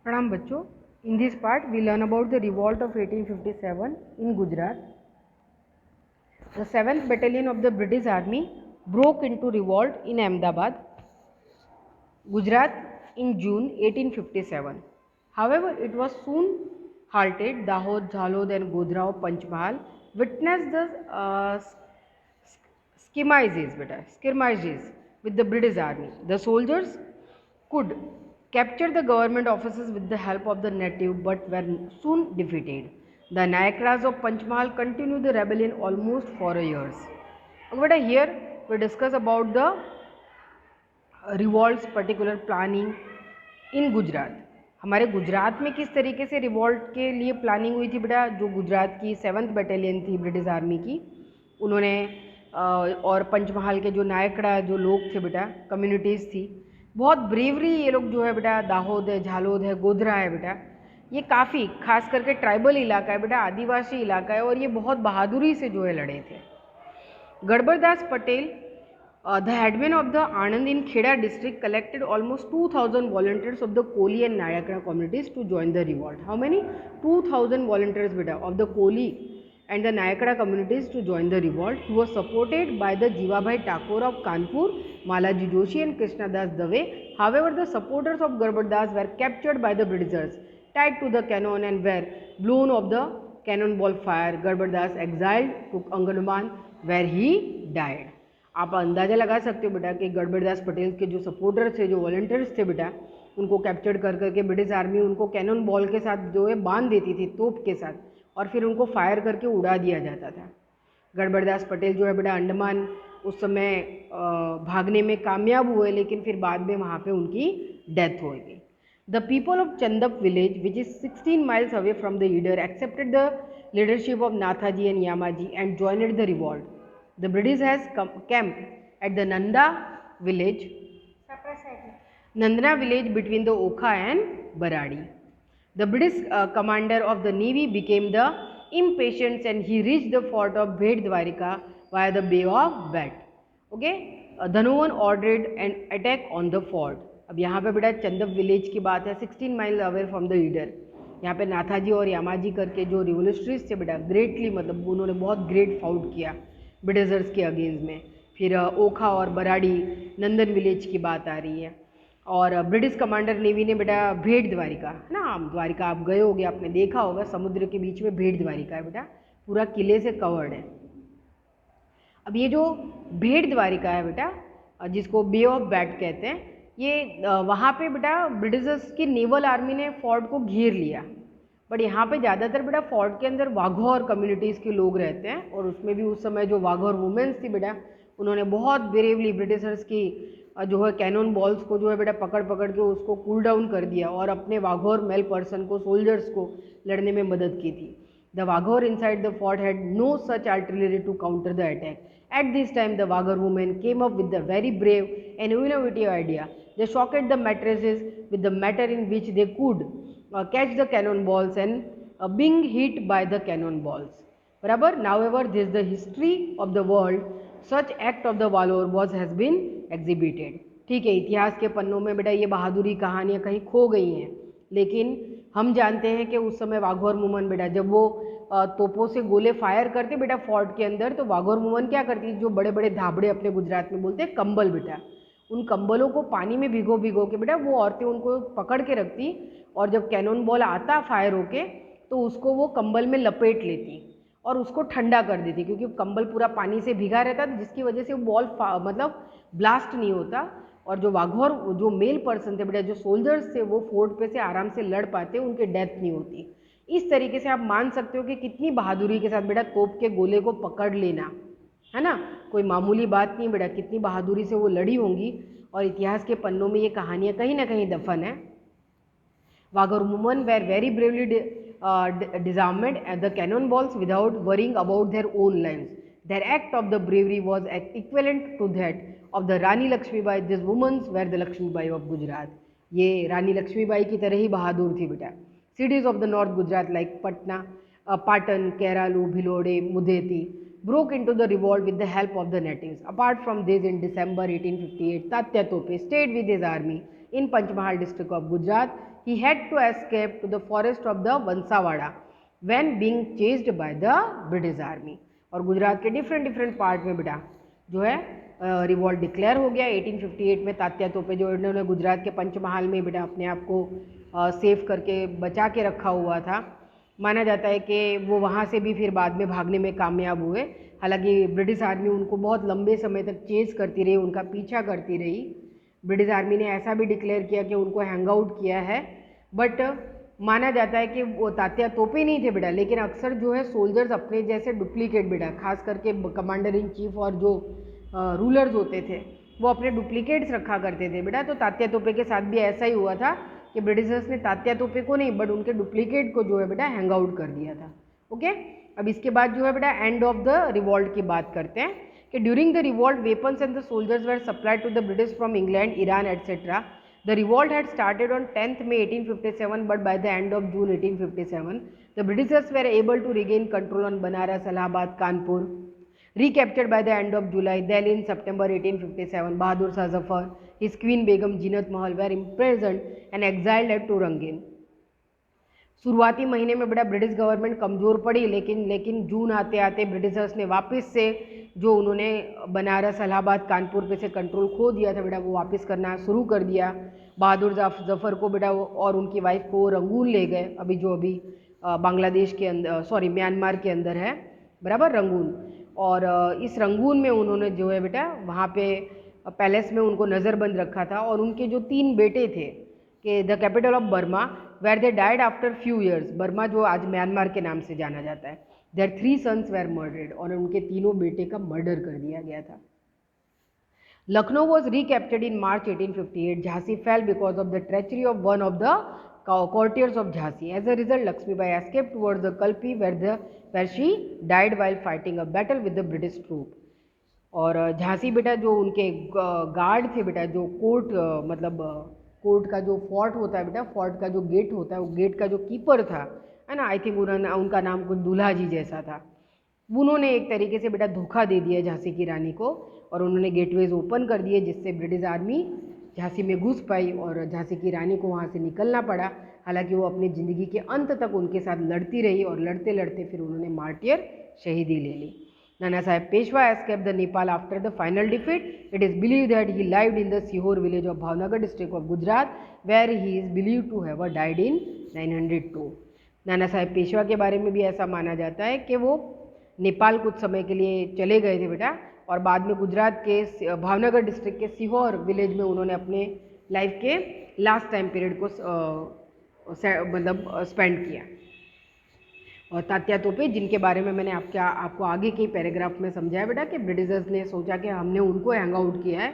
Pranam bachcho. In this part, we learn about the revolt of 1857 in Gujarat. The 7th Battalion of the British Army broke into revolt in Ahmedabad, Gujarat in June 1857. However, it was soon halted. Dahod, Jhalod and Godhra of Panchmahal witnessed the skirmishes with the British Army. The soldiers could capture the government offices with the help of the native but were soon defeated. The Nayakras of Panchmahal continued the rebellion almost for years. Okay, here we discuss about the revolts particular planning in Gujarat. हमारे गुजरात में किस तरीके से revolt के लिए planning हुई थी बेटा. जो गुजरात की 7th बटालियन थी ब्रिटिश आर्मी की, उन्होंने और पंचमहाल के जो नायकड़ा जो लोग थे बेटा, कम्युनिटीज़ थी, बहुत ब्रेवरी ये लोग जो है बेटा, दाहोद है, झालोद है, गोधरा है बेटा, ये काफ़ी खास करके ट्राइबल इलाका है बेटा, आदिवासी इलाका है, और ये बहुत बहादुरी से जो है लड़े थे. गड़बड़दास Patel, the headman of the Anand in Kheda district, collected almost 2,000 volunteers of the Koli and Nayakra communities to join the revolt. How many? 2,000 volunteers beta of the Koli and the Nayakra communities to join the revolt. He was supported by the Jivabhai Thakur of Kanpur, Malaji Joshi and Krishna Das Dave. However, the supporters of Garbhadas were captured by the Britishers, tied to the cannon and were blown of the cannonball fire. Garbhadas exiled to Andaman where he died. आप अंदाज़ा लगा सकते हो बेटा कि गड़बड़दास पटेल के जो supporter थे, जो वॉलंटियर्स थे बेटा, उनको कैप्चर कर करके ब्रिटिश आर्मी उनको कैनन बॉल के साथ जो है बांध देती थी, तोप के साथ, और फिर उनको फायर करके उड़ा दिया जाता था. गड़बड़दास पटेल जो है बेटा अंडमान उस समय भागने में कामयाब हुए, लेकिन फिर बाद में वहाँ पे उनकी डेथ हो गई. The people of Chandap village which is 16 miles away from the Idar accepted the leadership of Nathaji and Yamaji and joined the revolt. The British has camped at the Nanda village, Nandana village between the Okha and Baradi. The British commander of the navy became the impatient and he reached the fort of Bhed Dwarika via the Bay of Bet. Okay, Dhanuvan ordered an attack on the fort. अब यहाँ पे बेटा चंदप village की बात है, 16 mile away from the Idar. यहाँ पे नाथाजी और यामाजी करके जो रिवोल्यूशनरीज थे बेटा, ग्रेटली मतलब उन्होंने बहुत ग्रेट फाउट किया ब्रिटिशर्स के अगेंस्ट में. फिर ओखा और बराड़ी नंदन विलेज की बात आ रही है. और ब्रिटिश कमांडर नेवी ने बेटा भेड़ द्वारिका है ना, द्वारिका आप गए होगे, आपने देखा होगा, समुद्र के बीच में भेड़ द्वारिका है बेटा, पूरा किले से कवर्ड है. अब ये जो भेड़ द्वारिका है बेटा, जिसको बे ऑफ बैट कहते हैं, ये वहाँ पे बेटा ब्रिटिशर्स की नेवल आर्मी ने फोर्ट को घेर लिया. बट यहाँ पे ज़्यादातर बेटा फोर्ट के अंदर वाघौर कम्युनिटीज़ के लोग रहते हैं, और उसमें भी उस समय जो वाघौर वुमेन्स थी बेटा, उन्होंने बहुत ब्रेवली ब्रिटिशर्स की जो है कैनन बॉल्स को जो है बेटा पकड़ पकड़ के उसको कूल डाउन कर दिया और अपने वाघौर मेल पर्सन को, सोल्जर्स को लड़ने में मदद की थी. The Vagher inside the fort had no such artillery to counter the attack. At this time, the Waghor women came up with the very brave and innovative idea. They shocked the mattresses with the matter in which they could catch the cannonballs and being hit by the cannonballs. बराबर. However, this is the history of the world. Such act of the valor has been exhibited. ठीक है, इतिहास के पन्नों में बेटा ये बहादुरी कहानियाँ कहीं खो गई हैं, लेकिन हम जानते हैं कि उस समय वाघौर वुमन बेटा जब वो तोपों से गोले फायर करते बेटा फोर्ट के अंदर, तो वाघौर वुमन क्या करती, जो बड़े बड़े धाबड़े अपने गुजरात में बोलते हैं कंबल बेटा, उन कंबलों को पानी में भिगो भिगो के बेटा वो औरतें उनको पकड़ के रखती, और जब कैनन बॉल आता फायर होके तो उसको वो कंबल में लपेट लेती और उसको ठंडा कर देती, क्योंकि कंबल पूरा पानी से भिगा रहता था, जिसकी वजह से वो बॉल मतलब ब्लास्ट नहीं होता, और जो वाघौर जो मेल पर्सन थे बेटा, जो सोल्जर्स थे, वो फोर्ट पे से आराम से लड़ पाते, उनके डेथ नहीं होती. इस तरीके से आप मान सकते हो कि कितनी बहादुरी के साथ बेटा तोप के गोले को पकड़ लेना है ना, कोई मामूली बात नहीं बेटा, कितनी बहादुरी से वो लड़ी होंगी, और इतिहास के पन्नों में ये कहानियाँ कहीं ना कहीं दफन है. Vagher women were very bravely disarmed the cannonballs without worrying about their own lives. Their act of the bravery was equivalent to that of the Rani Lakshmibai. These women were the Lakshmibai of Gujarat. ये रानी लक्ष्मीबाई की तरह ही बहादुर थी बेटा. Cities of the North Gujarat like Patna, Patan, Keralu, Bhilode, Mudeti broke into the revolt with the help of the natives. Apart from this, in December 1858, Tatya Tope stayed with his army in Panchmahal district of Gujarat. He had to escape to the forest of the Bansawada when being chased by the British army. और गुजरात के different part में बेटा जो है revolt declare हो गया 1858 में। तात्या तोपे जो इन्होंने गुजरात के पंचमहाल में बेटा अपने आप को सेफ करके बचा के रखा हुआ था, माना जाता है कि वो वहाँ से भी फिर बाद में भागने में कामयाब हुए। हालांकि ब्रिटिश आर्मी उनको बहुत लंबे समय तक चेज करती रही, उनका पीछा करती रही। ब्रिटिश आर्मी ने ऐसा भी डिक्लेयर किया कि उनको हैंग आउट किया है, बट माना जाता है कि वो तात्या तोपे नहीं थे बेटा, लेकिन अक्सर जो है सोल्जर्स अपने जैसे डुप्लीकेट बेटा, खास करके कमांडर इन चीफ और जो रूलर्स होते थे वो अपने डुप्लीकेट्स रखा करते थे बेटा। तो तात्या तोपे के साथ भी ऐसा ही हुआ था कि ब्रिटिशर्स ने तात्या तोपे को नहीं बट उनके डुप्लीकेट को जो है बेटा हैंग आउट कर दिया था। ओके, अब इसके बाद जो है बेटा एंड ऑफ द रिवॉल्ट की बात करते हैं कि during the revolt weapons and the soldiers were supplied to the British from England, Iran etcetera. The revolt had started on 10th May 1857, but by the end of June 1857, the Britishers were able to regain control on Banaras, Allahabad, Kanpur. Recaptured by the end of July, Delhi in September 1857, Bahadur Shah Zafar, his queen Begum Jinat Mahal were imprisoned and exiled at Turangin. शुरुआती महीने में बेटा British government कमज़ोर पड़ी, लेकिन जून आते आते Britishers ने वापस से जो उन्होंने बनारस, इलाहाबाद, कानपुर पे से कंट्रोल खो दिया था बेटा, वो वापस करना शुरू कर दिया। बहादुर जफ़र को बेटा और उनकी वाइफ को रंगून ले गए, अभी बांग्लादेश के अंदर, सॉरी म्यांमार के अंदर है बराबर रंगून। और इस रंगून में उन्होंने जो है बेटा वहाँ पे पैलेस में उनको नज़रबंद रखा था। और उनके जो 3 बेटे थे कि the capital of Burma were they died after few years, Burma जो आज म्यांमार के नाम से जाना जाता है, देयर 3 सन्स वेर मर्डर्ड, और उनके तीनों बेटे का मर्डर कर दिया गया था। Lucknow was recaptured in March 1858, Jhansi fail because of the treachery of one of the courtiers of Jhansi. As a result, Lakshmibai escaped towards the Kalpi where she died while fighting a battle with the British troop. और झांसी बेटा जो उनके guard थे बेटा, जो court का जो fort होता है बेटा, फोर्ट का जो गेट होता है, वो गेट का जो कीपर था है ना, आई थिंक उनका नाम कुछ दूल्हा जी जैसा था, उन्होंने एक तरीके से बेटा धोखा दे दिया झांसी की रानी को और उन्होंने गेटवेज ओपन कर दिए, जिससे ब्रिटिश आर्मी झांसी में घुस पाई और झांसी की रानी को वहाँ से निकलना पड़ा। हालांकि वो अपनी ज़िंदगी के अंत तक उनके साथ लड़ती रही और लड़ते लड़ते फिर उन्होंने मार्टियर शहीदी ले ली। Nana Saheb Peshwa escape the Nepal after the final defeat. It is believe that he lived in the Sihor village of Bhavnagar district of Gujarat where he is believe to have died in 902। Nana Saheb Peshwa के बारे में भी ऐसा माना जाता है कि वो नेपाल कुछ समय के लिए चले गए थे बेटा, और बाद में गुजरात के भावनगर डिस्ट्रिक्ट के सीहोर विलेज में उन्होंने अपने लाइफ के लास्ट टाइम पीरियड को स्पेंड किया। और तात्या तोपे, जिनके बारे में मैंने आपको आगे के पैराग्राफ में समझाया बेटा कि ब्रिटिशर्स ने सोचा कि हमने उनको हैंग आउट किया है,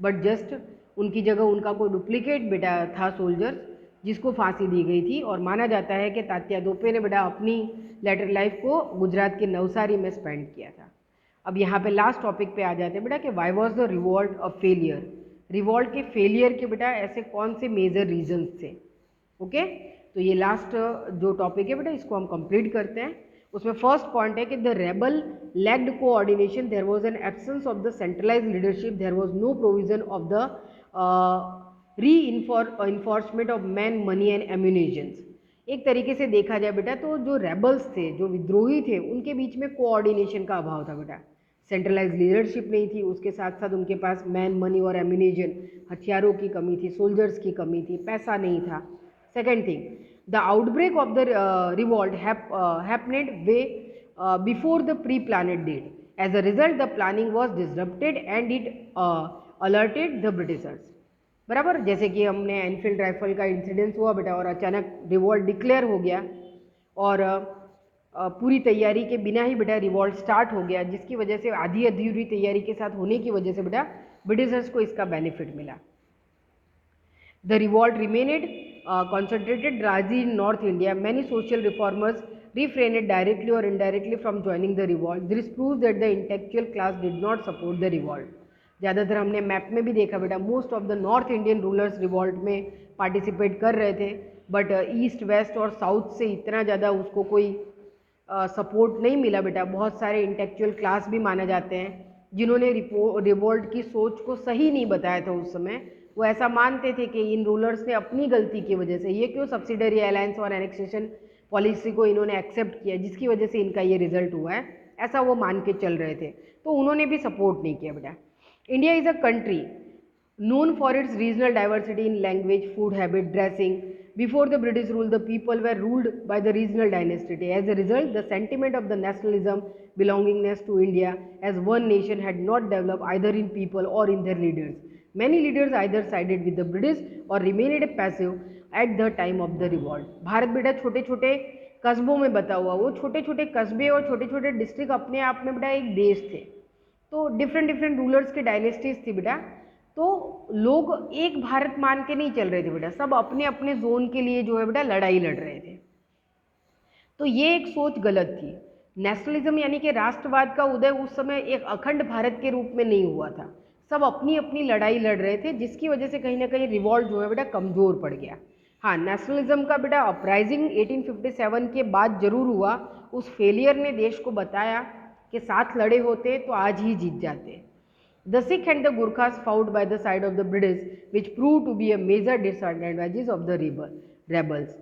बट जस्ट उनकी जगह उनका कोई डुप्लीकेट बेटा था सोल्जर जिसको फांसी दी गई थी। और माना जाता है कि तात्या तोपे ने बेटा अपनी लेटर लाइफ को गुजरात के नवसारी में स्पेंड किया था। अब यहाँ पे लास्ट टॉपिक पे आ जाते हैं बेटा कि why was the revolt a failure. Revolt के फेलियर के बेटा ऐसे कौन से मेजर रीजंस थे। ओके, तो ये लास्ट जो टॉपिक है बेटा इसको हम कंप्लीट करते हैं। उसमें फर्स्ट पॉइंट है कि the rebel lacked coordination, there was an absence of the centralised leadership, there was no provision of the reinforcement of man, money and ammunitions. एक तरीके से देखा जाए बेटा तो जो रेबल्स थे, जो विद्रोही थे, उनके बीच में कोऑर्डिनेशन का अभाव था बेटा। सेंट्रलाइज लीडरशिप नहीं थी, उसके साथ साथ उनके पास मैन, मनी और एम्यूनिशन, हथियारों की कमी थी, सोल्जर्स की कमी थी, पैसा नहीं था। Second thing, the outbreak of the revolt happened way before the pre planned date. As a result the planning was disrupted and it alerted the Britishers. बराबर, जैसे कि हमने एनफील्ड राइफल का इंसिडेंस हुआ बेटा और अचानक रिवॉल्ट डिक्लेयर हो गया और पूरी तैयारी के बिना ही बेटा रिवॉल्ट स्टार्ट हो गया, जिसकी वजह से आधी अधूरी तैयारी के साथ होने की वजह से बेटा ब्रिटिशर्स को इसका बेनिफिट मिला। The revolt remained concentrated largely in North India. Many social reformers refrained directly or indirectly from joining the revolt. This proves that the intellectual class did not support the revolt. ज़्यादातर हमने map में भी देखा बेटा most of the north Indian rulers revolt में participate कर रहे थे, बट ईस्ट वेस्ट और साउथ से इतना ज़्यादा उसको कोई सपोर्ट नहीं मिला बेटा। बहुत सारे इंटेलेक्चुअल क्लास भी माने जाते हैं जिन्होंने रिवॉल्ट की सोच को सही नहीं बताया था उस समय, वो ऐसा मानते थे कि इन रूलर्स ने अपनी गलती की वजह से, ये क्यों सब्सिडरी अलायंस और एनेक्सेशन पॉलिसी को इन्होंने एक्सेप्ट किया जिसकी वजह से इनका ये रिजल्ट हुआ है, ऐसा वो मान के चल रहे थे, तो उन्होंने भी सपोर्ट नहीं किया बेटा। India is a country known for its regional diversity in language, food habit, dressing. Before the British rule, the people were ruled by the regional dynasty. As a result, the sentiment of the nationalism, belongingness to India as one nation had not developed either in people or in their leaders. Many leaders either sided with the British or remained passive at the time of the revolt. Bharat बेटा छोटे छोटे कस्बों में बता हुआ, वो छोटे छोटे कस्बे और छोटे छोटे डिस्ट्रिक्ट अपने आप में बेटा एक देश थे, तो डिफरेंट डिफरेंट रूलर्स की डायनेस्टीज थी बेटा, तो लोग एक भारत मान के नहीं चल रहे थे बेटा, सब अपने अपने जोन के लिए जो है बेटा लड़ाई लड़ रहे थे। तो ये एक सोच गलत थी। नेशनलिज्म यानी कि राष्ट्रवाद का उदय उस समय एक अखंड भारत के रूप में नहीं हुआ था, सब अपनी अपनी लड़ाई लड़ रहे थे, जिसकी वजह से कहीं ना कहीं रिवॉल्ट जो है बेटा कमज़ोर पड़ गया। हाँ, नेशनलिज्म का बेटा अपराइजिंग 1857 के बाद जरूर हुआ, उस फेलियर ने देश को बताया कि साथ लड़े होते तो आज ही जीत जाते। The Sikh and the Gurkhas fought by the side of the British, which proved to be a major disadvantages of the rebels.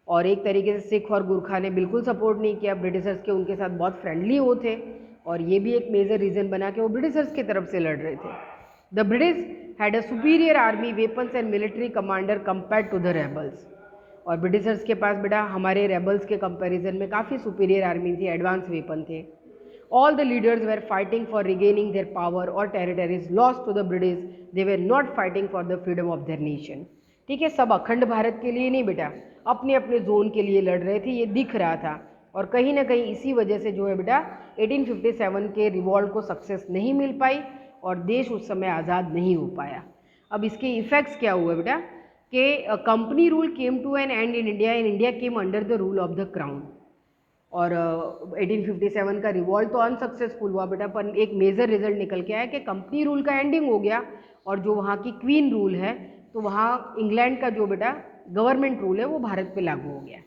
और एक तरीके से सिख और गुरखा ने बिल्कुल सपोर्ट नहीं किया ब्रिटिशर्स के, उनके साथ बहुत फ्रेंडली वो थे, और ये भी एक मेजर रीज़न बना कि वो ब्रिटिशर्स की तरफ से लड़ रहे थे। The British had a superior army, weapons and military commander compared to the rebels. और ब्रिटिशर्स के पास बेटा हमारे रेबल्स के कंपैरिजन में काफ़ी सुपीरियर आर्मी थी, एडवांस वेपन थे। All the leaders were fighting for regaining their power or territories lost to the British. They were not fighting for the freedom of their nation. ठीक है, सब अखंड भारत के लिए नहीं बेटा, अपने अपने जोन के लिए लड़ रहे थे, ये दिख रहा था। और कहीं ना कहीं इसी वजह से जो है बेटा 1857 के रिवॉल्ट को सक्सेस नहीं मिल पाई और देश उस समय आज़ाद नहीं हो पाया। अब इसके इफेक्ट्स क्या हुए बेटा कि company rule came to an end in India, in India came under the rule of the crown. और 1857 का रिवॉल्ट तो अनसक्सेसफुल हुआ बेटा, पर एक मेजर रिजल्ट निकल के आया कि कंपनी रूल का एंडिंग हो गया, और जो वहाँ की क्वीन रूल है, तो वहाँ इंग्लैंड का जो बेटा गवर्नमेंट रूल है वो भारत पे लागू हो गया।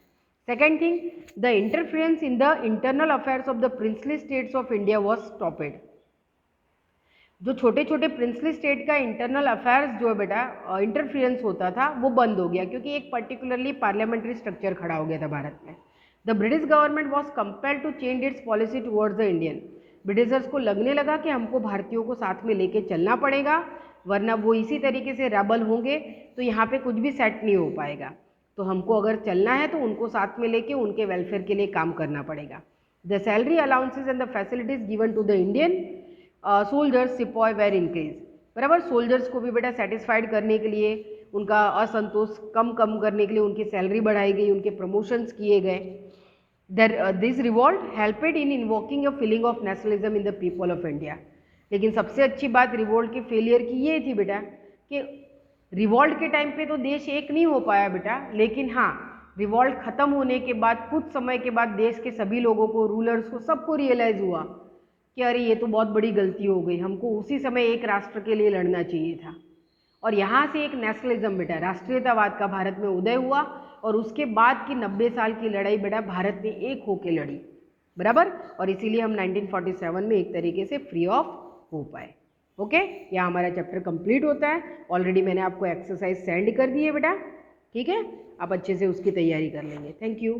Second thing, the interference in the internal affairs of the princely states of India was stopped. जो छोटे छोटे प्रिंसली स्टेट का इंटरनल अफेयर्स जो है बेटा इंटरफेरेंस होता था वो बंद हो गया, क्योंकि एक पर्टिकुलरली पार्लियामेंट्री स्ट्रक्चर खड़ा हो गया था भारत में। The British government was compelled to change its policy towards the Indian. Britishers को लगने लगा कि हमको भारतीयों को साथ में लेके चलना पड़ेगा, वरना वो इसी तरीके से रेबल होंगे तो यहाँ पे कुछ भी सेट नहीं हो पाएगा, तो हमको अगर चलना है तो उनको साथ में लेके उनके वेलफेयर के लिए काम करना पड़ेगा। The salary allowances and the facilities given to the Indian soldiers sepoy were increase. बराबर, सोल्जर्स को भी बेटा सेटिस्फाइड करने के लिए, उनका असंतोष कम करने के लिए उनकी सैलरी बढ़ाई गई, उनके प्रमोशंस किए गए। This revolt helped in invoking a feeling of nationalism in the people of India. लेकिन सबसे अच्छी बात रिवोल्ट के फेलियर की ये थी बेटा कि रिवॉल्ट के टाइम पे तो देश एक नहीं हो पाया बेटा, लेकिन हाँ रिवॉल्ट ख़त्म होने के बाद कुछ समय के बाद देश के सभी लोगों को, रूलर्स को, सबको रियलाइज़ हुआ कि अरे ये तो बहुत बड़ी गलती हो गई, हमको उसी समय एक राष्ट्र के लिए लड़ना चाहिए था। और यहाँ से एक नेशनलिज्म बेटा, राष्ट्रीयतावाद का भारत में उदय हुआ, और उसके बाद की 90 साल की लड़ाई बेटा भारत ने एक होके लड़ी। बराबर, और इसीलिए हम 1947 में एक तरीके से फ्री ऑफ हो पाए। ओके, यहाँ हमारा चैप्टर कंप्लीट होता है। ऑलरेडी मैंने आपको एक्सरसाइज सेंड कर दी है बेटा, ठीक है, आप अच्छे से उसकी तैयारी कर लेंगे। Thank you.